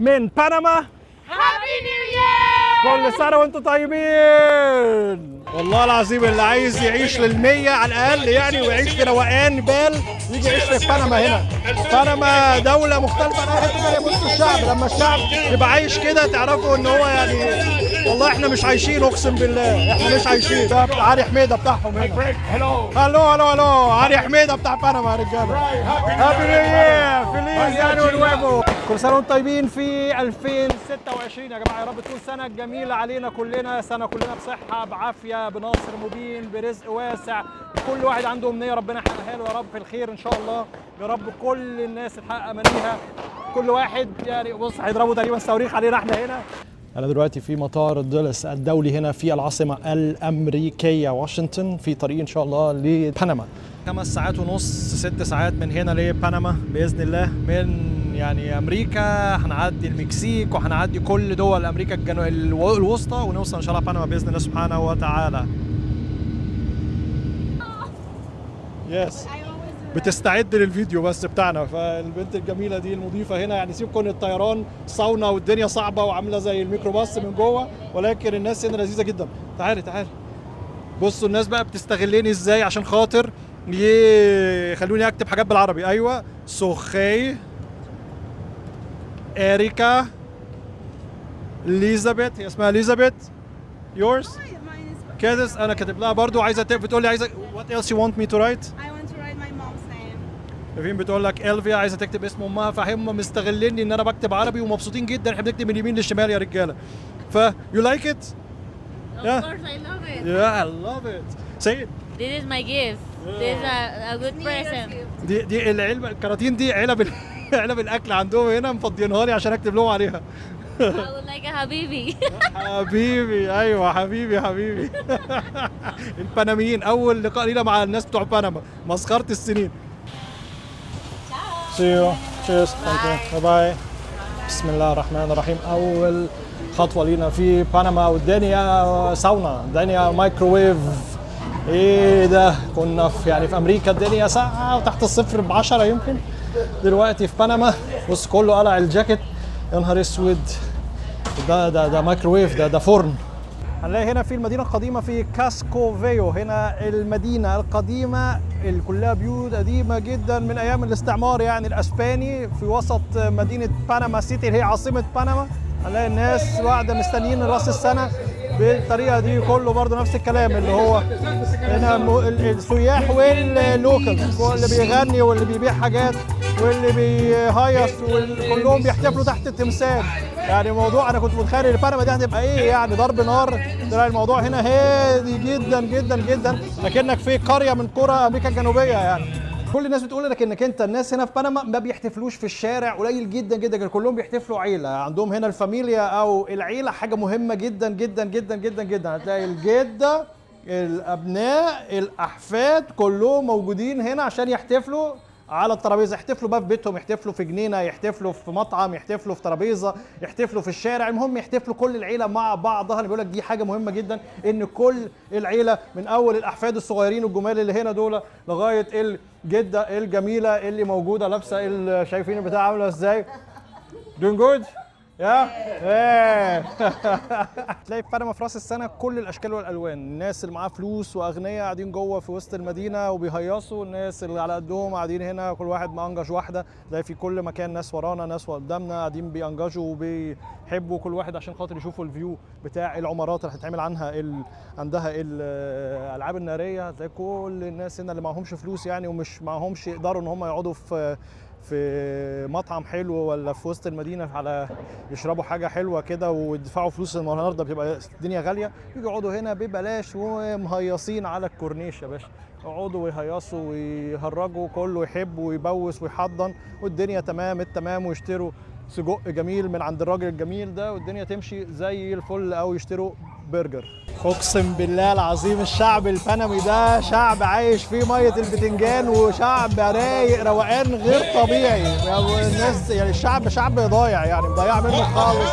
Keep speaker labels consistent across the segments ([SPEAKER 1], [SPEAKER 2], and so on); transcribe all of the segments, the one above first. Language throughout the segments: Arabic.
[SPEAKER 1] من بنما.
[SPEAKER 2] هابي نيو يير!
[SPEAKER 1] كل سنة وانتم طيبين. والله العظيم اللي عايز يعيش للمية على الأقل يعني ويعيش في روقان بال يجي يعيش في بنما هنا. بنما دولة مختلفة عن أي حتة تانية. بصوا الشعب، لما الشعب يبقى عايش كده تعرفوا إن هو يعني والله إحنا مش عايشين، أقسم بالله إحنا مش عايشين. ده علي حميدة بتاعهم هنا. هلو علي حميدة بتاع بنما يا رجالة. هابي نيو يير، فيليز أنيو نويفو. كل سنة وانتم طيبين في 2026 يا جماعة. يا رب تكون سنة جميلة علينا كلنا، سنة كلنا بصحة بعافية بنصر مبين برزق واسع. كل واحد عنده أمنية ربنا يحققها له يا رب في الخير إن شاء الله. يا رب كل الناس تحقق أمانيها. كل واحد يعني بص هيضربوا تقريبا صواريخ علينا احنا هنا. أنا دلوقتي في مطار دولس الدولي هنا في العاصمة الأمريكية واشنطن، في طريق إن شاء الله لبنما. 5 ساعات ونص 6 ساعات من هنا لبنما بإذن الله. من يعني أمريكا هنعدي المكسيك وهنعدي كل دول أمريكا الوسطى ونوصل إن شاء الله بنما بإذن الله سبحانه وتعالى. يس بتستعد للفيديو بس بتاعنا. فالبنت الجميله دي المضيفه هنا يعني سيب كون الطيران صاونه والدنيا صعبه وعامله زي الميكروباص من جوه، ولكن الناس هنا لذيذه جدا. تعالي بصوا الناس بقى بتستغلني ازاي عشان خاطر خلوني اكتب حاجات بالعربي. ايوه سوخي، اريكا، اليزابيث، هي اسمها اليزابيث. يورز كادس انا كاتب لها برضو. عايزه بتقول لي عايزه what else you want me to write؟ فين بتقول لك الفيا عايزه تكتب اسم امها. فهم مستغليني ان انا بكتب عربي ومبسوطين جدا. احنا بنكتب من اليمين للشمال يا رجاله. ف you like it؟
[SPEAKER 2] Of course, I love it.
[SPEAKER 1] Yeah, I love it. Say it.
[SPEAKER 2] This is my gift. This is a good present.
[SPEAKER 1] دي العلبه الكراتين دي علب علب الاكل عندهم هنا مفضينها لي عشان اكتب لهم عليها.
[SPEAKER 2] I would like a حبيبي.
[SPEAKER 1] حبيبي ايوه حبيبي. البناميين اول لقاء لينا مع الناس بتوع بنما، مسخره السنين. See you. Cheers. Thank you. Bye bye. بسم الله الرحمن الرحيم. أول خطوة لينا في بنما والدنيا ساونا، الدنيا مايكروويف. إيه ده؟ كنا في أمريكا الدنيا ساقعة وتحت الصفر ب10 يمكن. دلوقتي في بنما بص كله قلع الجاكيت. يا نهار اسود. ده مايكروويف، ده فرن. هنلاقي هنا في المدينة القديمة في كاسكو فيو. هنا المدينة القديمة اللي كلها بيوت قديمة جدا من أيام الاستعمار يعني الأسباني، في وسط مدينة بنما سيتي اللي هي عاصمة بنما. هنلاقي الناس قاعدة مستنيين راس السنة بالطريقة دي. كله برضه نفس الكلام اللي هو هنا السياح واللوكال، واللي بيغني واللي بيبيع حاجات واللي بيهيص كلهم بيحتفلوا تحت التمثال. يعني موضوع انا كنت متخيل ان بنما دي هتبقى ايه يعني ضرب نار. تلاقي الموضوع هنا هادي جدا جدا جدا، لكنك في قريه من قرى امريكا الجنوبيه يعني. كل الناس بتقول لك انك انت الناس هنا في بنما ما بيحتفلوش في الشارع، قليل جدا جدا، كلهم بيحتفلوا عيله. عندهم هنا الفاميليا او العيله حاجه مهمه جدا جدا جدا جدا جدا. هتلاقي الجده، الابناء، الاحفاد كلهم موجودين هنا عشان يحتفلوا على الترابيزه. يحتفلوا بقى في بيتهم، يحتفلوا في جنينه، يحتفلوا في مطعم، يحتفلوا في ترابيزه، يحتفلوا في الشارع. المهم يحتفلوا كل العيله مع بعضها. اللي بيقول لك دي حاجه مهمه جدا ان كل العيله من اول الاحفاد الصغيرين الجمال اللي هنا دول لغايه الجده الجميله اللي موجوده لابسه شايفين البتاع عامله ازاي؟ doing good؟ تلاقي في بنما في راس السنه كل الاشكال والالوان. الناس اللي معاها فلوس واغنياء قاعدين جوه في وسط المدينه وبيهيصوا، الناس اللي على قدهم قاعدين هنا كل واحد مانجاج واحده. تلاقي في كل مكان ناس ورانا ناس قدامنا قاعدين بينججوا وبيحبوا كل واحد عشان خاطر يشوفوا الفيو بتاع العمارات اللي هتتعمل عندها الالعاب الناريه. هتلاقي كل الناس هنا اللي معهمش فلوس يعني ومش معهمش يقدروا ان هم يقعدوا في مطعم حلو ولا في وسط المدينه على يشربوا حاجه حلوه كده ويدفعوا فلوس. النهارده بتبقى الدنيا غاليه، يجوا يقعدوا هنا ببلاش ومهيصين على الكورنيش يا باشا. يقعدوا ويهيصوا ويهرجوا، كله يحب ويبوس ويحضن والدنيا تمام التمام، ويشتروا سجق جميل من عند الراجل الجميل ده والدنيا تمشي زي الفل، او يشتروا برجر. اقسم بالله العظيم الشعب البنمي ده شعب عايش فيه ميه البتنجان، وشعب رايق روقان غير طبيعي. الناس يعني الشعب شعب ضايع يعني مضيع منه خالص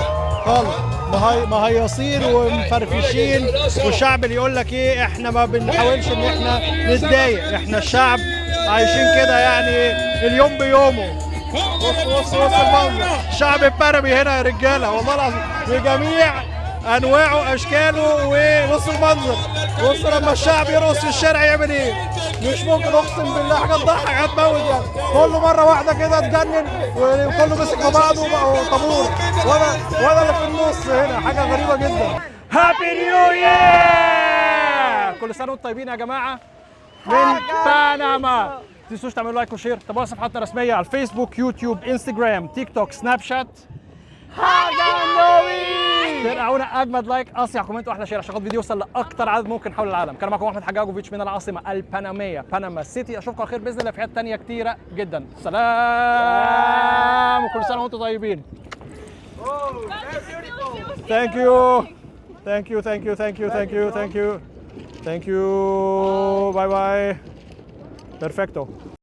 [SPEAKER 1] مهيصين ومفرفشين. والشعب اللي يقول لك ايه احنا ما بنحاولش ان احنا نتضايق، احنا الشعب عايشين كده يعني اليوم بيومه. بص المنظر، الشعب البنمي هنا يا رجاله والله العظيم بجميع انواعه واشكاله. وبص المنظر، بص لما الشعب يرقص في الشارع يعمل ايه. مش ممكن، اقسم بالله حاجه تضحك هتموت يعني. كله مره واحده كده اتجنن وكله مسك في بعضه وبقوا طابور، وانا اللي في النص هنا. حاجه غريبه جدا. هابي نيو يير، كل سنه وانتم طيبين يا جماعه من بنما. ما تنسوش تعملوا لايك وشير، تابعوا صفحاتنا الرسميه على الفيسبوك، يوتيوب، انستجرام، تيك توك، سناب شات. تابعونا اجمد لايك، اصيع كومنت، واحلى شير عشان خاطر الفيديو يوصل لاكتر عدد ممكن حول العالم. كان معكم احمد حجاجوفيتش من العاصمه البنميه بنما سيتي. اشوفكم على خير باذن الله في حاجات ثانيه كتيره جدا. سلام وكل سنه وانتم طيبين. Thank you. Thank you, thank you, thank you, thank you, thank you. Thank you. Bye bye. Perfecto.